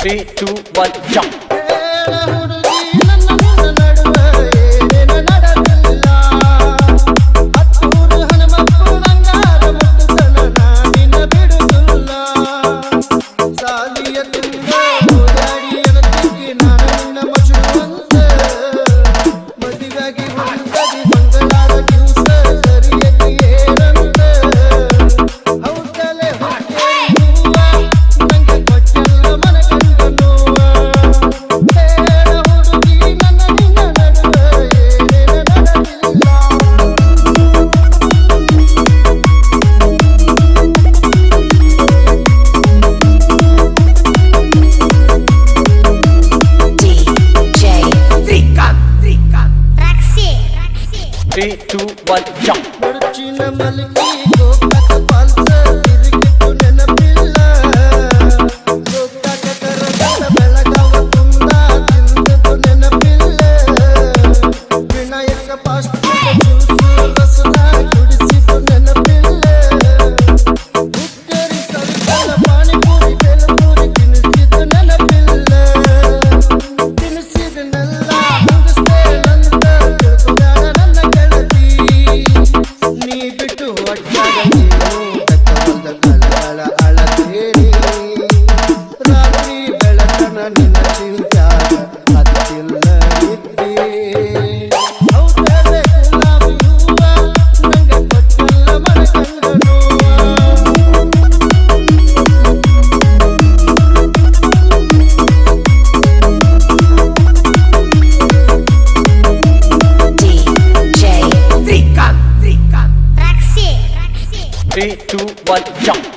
3, 2, 1, jump. Three, two, one, jump. Three, two, one, jump.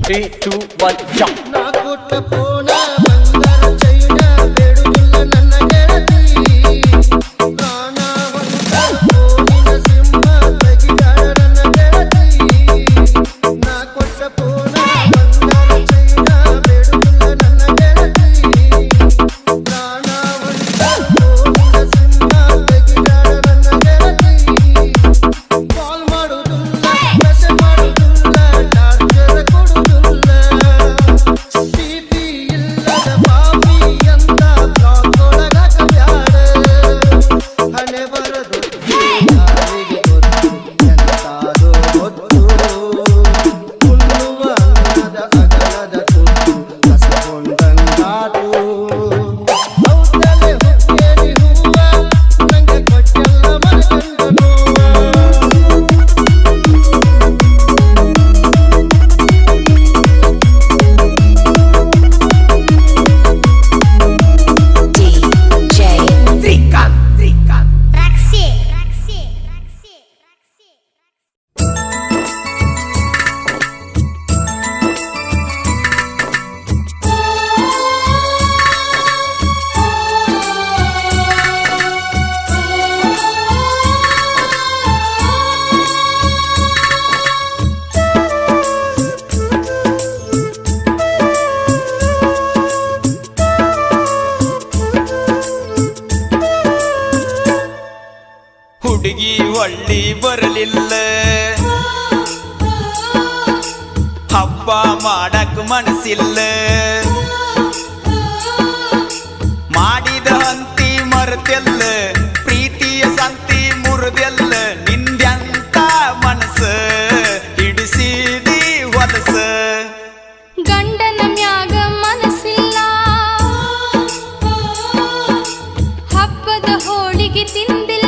Three, two, one, jump. ಹುಡುಗಿ ಒಳ್ಳಿ ಬರಲಿಲ್ಲ, ಹಬ್ಬ ಮಾಡಕ್ ಮನಸ್ಸಿಲ್ಲ, ಮಾಡಿದ ಹಂತಿ ಮರೆತೆಲ್ಲ, ಪ್ರೀತಿಯ ಸಂತಿ ಮುರಿದೆಲ್ಲ, ನಿಂದ್ಯಂತ ಮನಸ್ಸ ಹಿಡಿಸಿದಿ ಹೊಲಸ. ಗಂಡನ ಮ್ಯಾಗ ಮನಸ್ಸಿಲ್ಲ, ಹಬ್ಬದ ಹೋಳಿಗೆ ತಿಂದಿಲ್ಲ,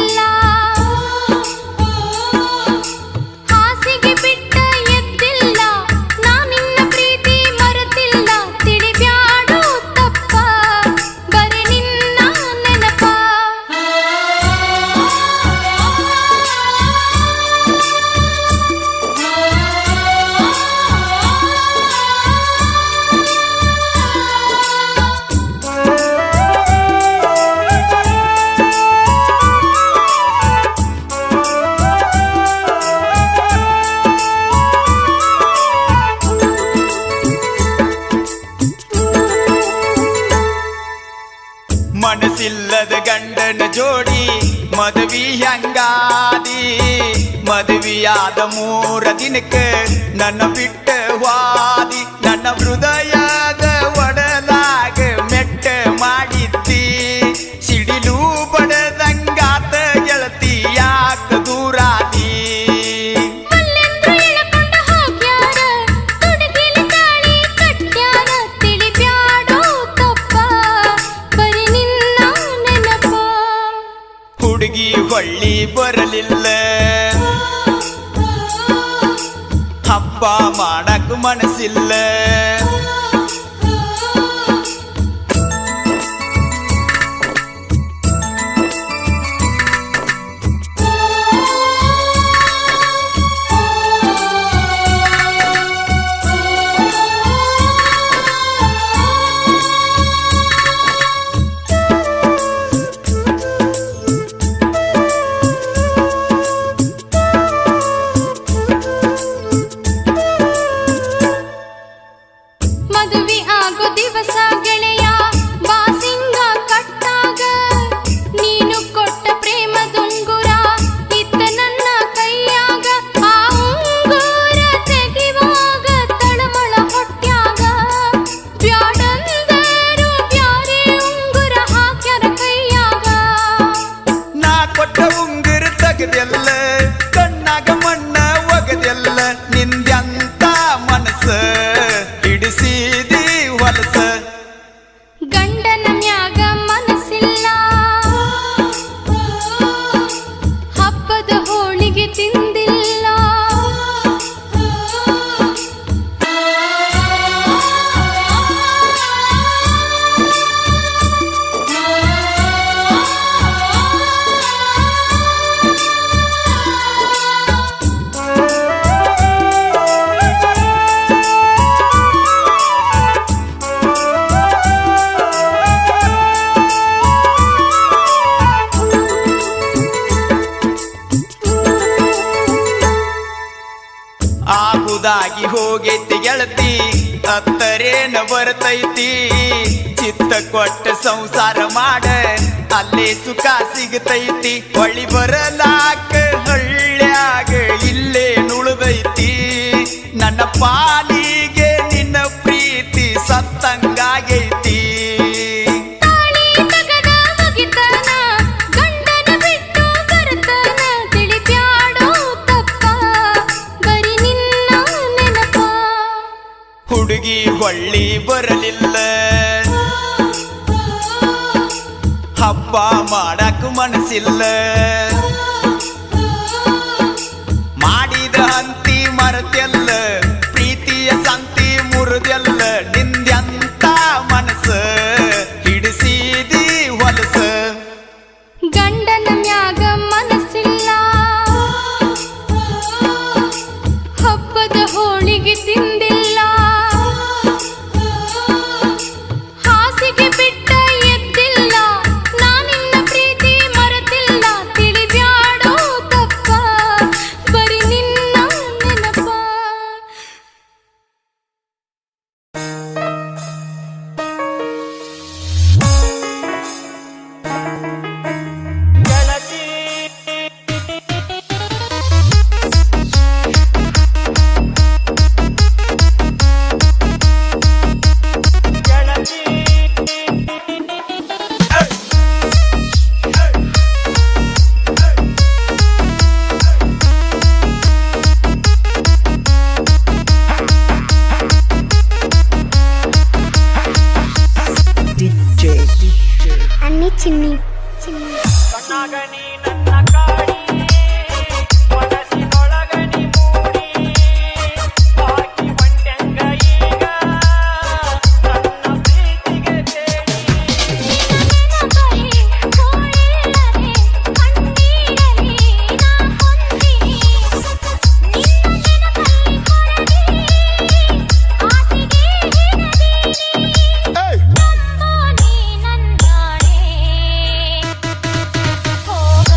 ಮದುವಿ ಹೆಂಗಾದಿ ಮದುವಿಯಾದ 3 ದಿನಕ್ಕೆ ನನ್ನ ಬಿಟ್ಟ ವಾದಿ ನನ್ನ ಹೃದಯದ ಒಡಲಾಗ ಮೆಟ್ಟ ಮಾಡಿದ್ದಿ ಸಿಡಿಲು ಬಡದಂಗಾತ ಗೆಳತಿ ಯಾಕ ದೂರಾದಿ ಮಲ್ಲೆಂದ್ರು ಎಳಕೊಂಡ ಹೋಗ್ಯಾರ ತುಡುಗಿಲಿ ತಾಳಿ ಕಟ್ಯಾರ ತಿಳಿಬ್ಯಾಡೋ ತಪ್ಪ ಬರೀ ನಿನ್ನ ನೆನಪ ಹುಡುಗಿ ಹೊಳ್ಳಿ ಬರಲಿಲ್ಲ ಹಬ್ಬ ಮಾಡಕ್ ಮನಸ್ಸಿಲ್ಲ ಮದುವೆ ಆಗೋ ದಿವಸ ಗೆಳೆಯ ಬಾಸಿಂಗ ಕಟ್ಟಾಗ ನೀನು ಕೊಟ್ಟ ಪ್ರೇಮದುಂಗುರ ಇತ್ತ ನನ್ನ ಕೈಯಾಗ ಆ ಉಂಗುರ ತೆಗಿವಾಗ ತಳಮಳ ಹೊಟ್ಯಾಗ ಬ್ಯಾಡಂದರು ಬ್ಯಾರೆ ಉಂಗುರ ಹಾಕ್ಯಾರ ಕೈಯಾಗ ನಾ ಕೊಟ್ಟ ಉಂಗುರ ತೆಗೆದೆಲ್ಲ ಕಣ್ಣಾಗ ಮಣ್ಣ ಒಗದೆಲ್ಲ ನಿಂದ್ಯಂತ ಮನಸ್ಸ ಹಿಡಿಸಿದಿ ಹೊಲಸ ಗಂಡನ ಮ್ಯಾಗ ಮನಸ್ಸಿಲ್ಲ ಹಬ್ಬದ ಹೋಳಿಗೆ ತಿಂದಿಲ್ಲ ಆಗುದಾಗಿ ಹೋಗೈತಿ ಗೆಳತಿ ಅತ್ತರೇನ ಬರ್ತೈತಿ ಚಿತ್ತ ಕೊಟ್ಟ ಸಂಸಾರ ಮಾಡ ಅಲ್ಲೇ ಸುಖ ಸಿಗತೈತಿ ಹೊಳಿ ಬರಲಾಕ ಹಳ್ಳ್ಯಾಗ ಇಲ್ಲೇ ನುಳದೈತಿ ನನ್ನ ಪಾಲಿಗೆ ನಿನ್ನ ಪ್ರೀತಿ ಸತ್ತಂಗಾಗೈತಿ ತಾಳಿ ತಗದ ಮುಗಿತನ ಗಂಡನ ಬಿಟ್ಟು ಬರ್ತನ ತಿಳಿಬ್ಯಾಡೋ ತಪ್ಪ ಬರೀ ನಿನ್ನ ನೆನಪ ಹುಡುಗಿ ಹೊಳ್ಳಿ ಬರಲಿಲ್ಲ ಹಬ್ಬ ಮಾಡಕ್ ಮನಸ್ಸಿಲ್ಲ ಮಾಡಿದ ಹಂತಿ ಮರತೆಲ್ಲ ಪ್ರೀತಿಯ ಸಂತಿ ಮುರಿದೆಲ್ಲ ನಿಂದ್ಯಂತ ಮನಸ್ಸ ಹಿಡಿಸಿದಿ ಹೊಲಸ ಗಂಡನ ಮ್ಯಾಗ ಮನಸ್ಸಿಲ್ಲ ಹಬ್ಬದ ಹೋಳಿಗೆ ತಿಂದಿಲ್ಲ ಹಾಸಿಗೆ ಬಿಟ್ಟ ಎದ್ದಿಲ್ಲ ನಾನಿನ್ನ ಪ್ರೀತಿ ಮರೆತಿಲ್ಲ ತಿಳಿಬ್ಯಾಡೋ ತಪ್ಪ ಬರೀ ನಿನ್ನ ನೆನಪ ಅನ್ನಿ ಚಿನ್ನಿ ಕಣ್ಣಾಗನಿ ನನ್ನ ಕಾಡಿ ಮನಸ್ಸಿನೊಳಗನಿ ಮೂಡಿ ಹಾಕಿ ಬಂಟೆಂಗ ಈಗ ನನ್ನ ಪ್ರೀತಿಗೆ ಬೇಡಿ ಹೋಗ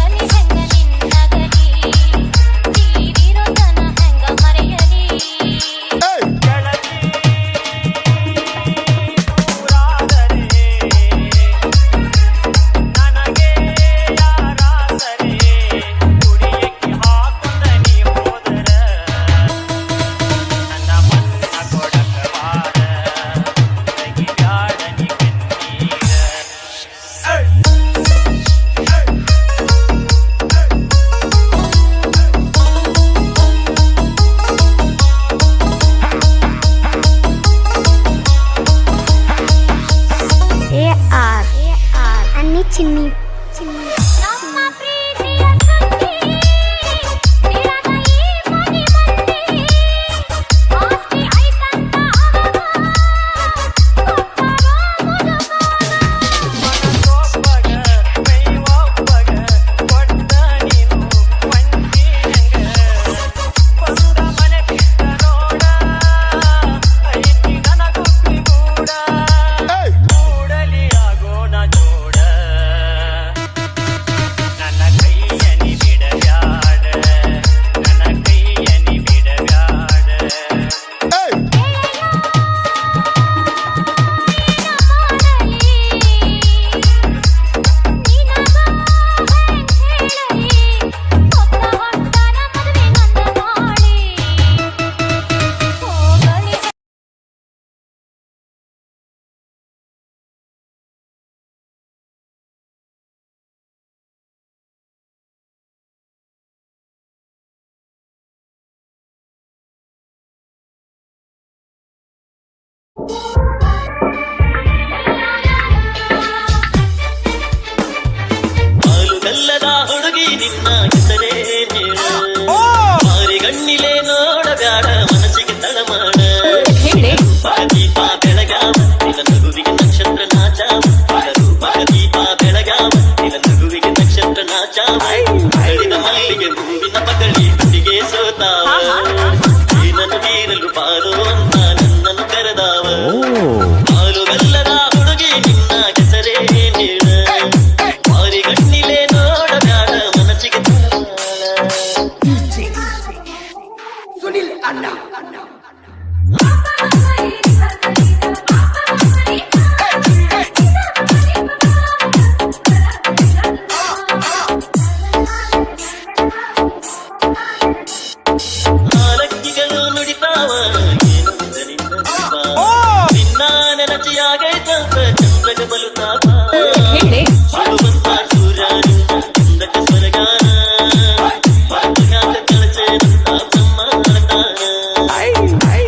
ಅರಳಿದ ಮಲ್ಲಿಗೆ ಹೂವಿನ ಪಗಳಿ ತುಟಿಗೆ ಸೋತಾವ ಏನನ್ನು ಬೀರಲು ಬಾರೋ ಅಂತ ನನ್ನನ್ನು ಕರೆದಾವ ಹಾಲು ಬೆಲ್ಲದ ಹುಡುಗಿ ನಿನ್ನ ಹೆಸರೇ ನೀಡ ಮಾರಿ ಗಣ್ಣಿಲೆ ನೋಡಬ್ಯಾಡ ಮನಸ್ಸಿಗೆ ಸುನಿಲ್ ಅಣ್ಣ ನಾಲಕ್ಕಿಗಳು ನುಡಿತಾವ ಏನಂತ ನಿನ್ನ ರೂಪ. ನಿನ್ನ ನೆನಚಿಯಾಗೈತಂತ ಚಂದ್ರಗ ಬಲುತಾಪ ಬಂತ ಸೂರ್ಯ ನಿನ್ನ ಚಂದಕ ಸ್ವರಗಾನ ಮರತುಗಾತ ಕಳಚೇನಂತ ಬ್ರಹ್ಮ ಮಾಡ್ತಾನ.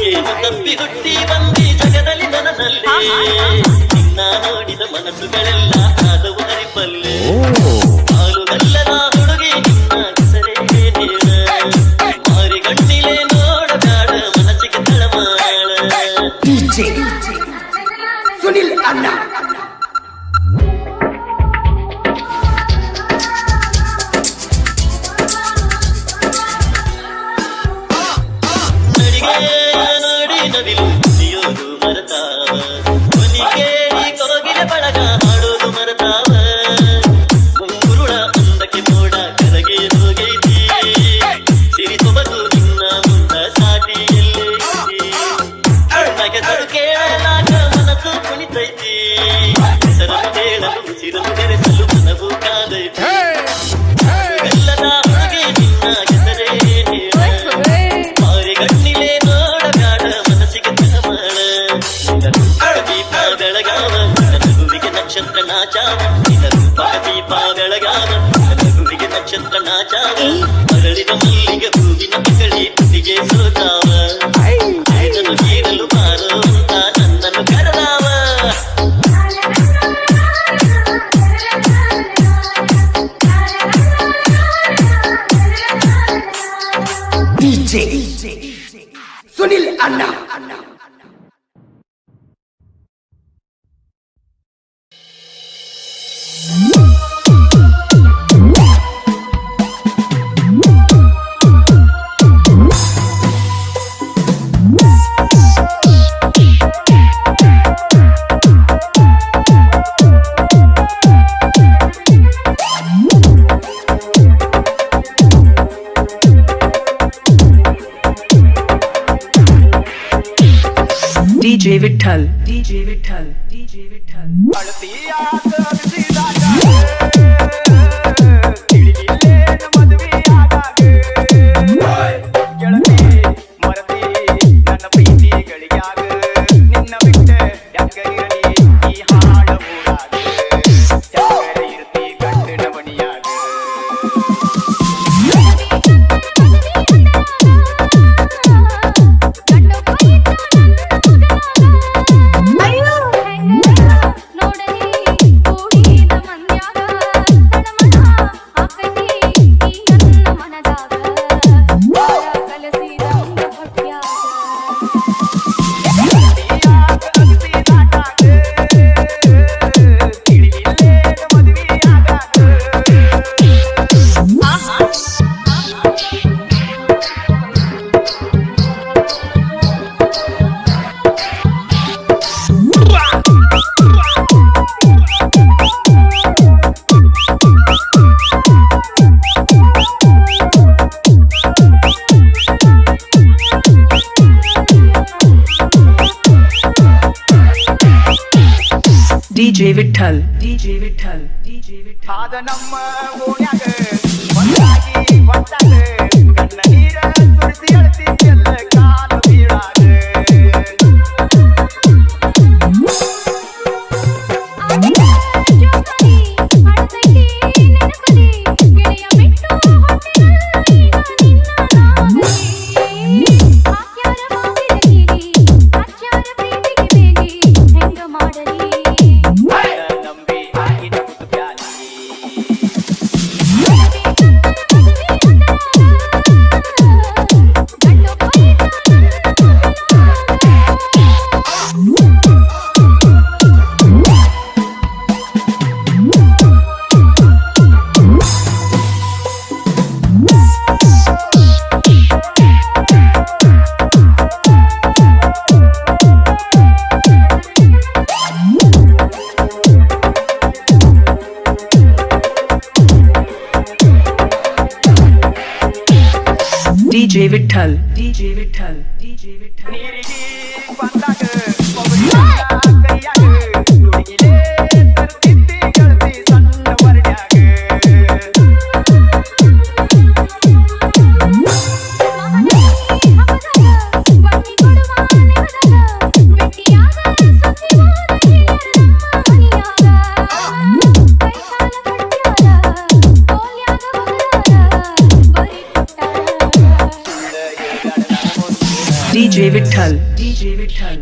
ಏನು ತಪ್ಪಿ ಹುಟ್ಟಿ ಬಂದಿ ಜಗದಲ್ಲಿ ನನ್ನಲ್ಲಿ ನಿನ್ನ ನೋಡಿದ ಮನಸ್ಸುಗಳೆಲ್ಲ ಆದವು ಹರಿಪಲ್ಲೆ ಹಾಲು ಬೆಲ್ಲದ ಹುಡುಗಿ ನಿನ್ನ ಹೆಸರೇ ನೀಡ ಮಾರಿ ಗಣ್ಣಿಲೆ ನೋಡಬ್ಯಾಡ ಮನಸ್ಸಿಗೆ ತಳಮಾಳ ಸುನಿಲ್ ಅಣ್ಣ ನಡಿಗೆ ನೋಡಿ ನವಿಲು ಕುಸಿಯೋದು ಮರತಾವ ಕೊನಿಗೆ ಕೋಗಿಲೆ ಬಳಗ ಹಾಡೋದು ಮರತಾವ ಮುಂಗುರುಳ ಅಂದಕ್ಕೆ ಮೋಡ ಕರಗೆ ಹೋಗೈತಿ ಸಿರಿ ಸೊಬಗು ನಿನ್ನ ಮುಂದ ಸಾಟಿ ಎಲ್ಲೇ ನಗೆಸರು ಕೇಳಲಾಗ ಮನಸ್ಸು ಕುಣಿತೈತಿ ಹೆಸರನ್ನು ಹೇಳಲು ಉಸಿರನ್ನು ಬೆರೆಸಲು ಮನವು ಕಾದೈತಿ ಬೆಲ್ಲದ ಹುಡುಗಿ ನಿನ್ನ ಹೆಸರೇ ಹೇಳ ಮಾರಿ ಗಣ್ಣಿಲೆ ನೋಡಬ್ಯಾಡ ಮನಸ್ಸಿಗೆ ತಳಮಾಳ ನಿನ್ನ ರೂಪದ ದೀಪ ಬೆಳಗಾವ ನನ್ನ ನಗುವಿಗೆ ನಕ್ಷತ್ರ ನಾಚಾವ ನಿನ್ನ ರೂಪದ ದೀಪ ಬೆಳಗಾವ ನನ್ನ ನಗುವಿಗೆ ನಕ್ಷತ್ರ ನಾಚಾವ ಅರಳಿದ ಮಲ್ಲಿಗೆ ಹೂವಿನ ಪಗಳಿ ತುಟಿಗೆ ಸೋತಾವ ಏನನ್ನು ಬೀರಲು ಬಾರೋ ಅಂತ ನನ್ನನ್ನು ಕರೆದಾವ ಸುನಿಲ್ ಅಣ್ಣ DJ Vittal, DJ Vittal, DJ Vittal. ಅಳತಿಯಾದ ಅಗಸಿದಾಗ ತಿಳಿದಿಲ್ಲೇನು ಮದುವೆಯಾದಾಗ ಗೆಳತಿ ಮರತಿ ನನ್ನ ಪ್ರೀತಿಗಳಿಗಾಗ ನಿನ್ನ ಬಿಟ್ಟ ಯಾಕ ಇರಲಿ ಈ ಹಾಡ ಊರಾಗ ಯಾಕರ ಇರ್ತಿ ಗಂಡನ ಮನಿಯಾಗ DJ Vittal, DJ Vittal, DJ Vittal. ಆದ ನಮ್ಮ ಓಣ್ಯಾಗ ಒಂದಾಗಿ ಒಟ್ಟಾಗ ಕಣ್ಣ ನೀರ ಸುರಿಸಿ ಅಳ್ತಿದ್ಯಲ್ಲ ಕಾಲು ಬೀಳಾಗ ಮಾಡಲಿ Vittal, DJ Vittal, DJ Vittal. ನೀರಿಗೆ ಬಂದಾಗ ಒಬ್ಬರಿಗಾಗ ಕೈಯಾಗ ಹುಡುಗಿಲೇ ತರ್ತಿದ್ದಿ ಗೆಳತಿ ಸಣ್ಣ ವರ್ಡ್ಯಾಗ DJ Vittal, DJ Vittal.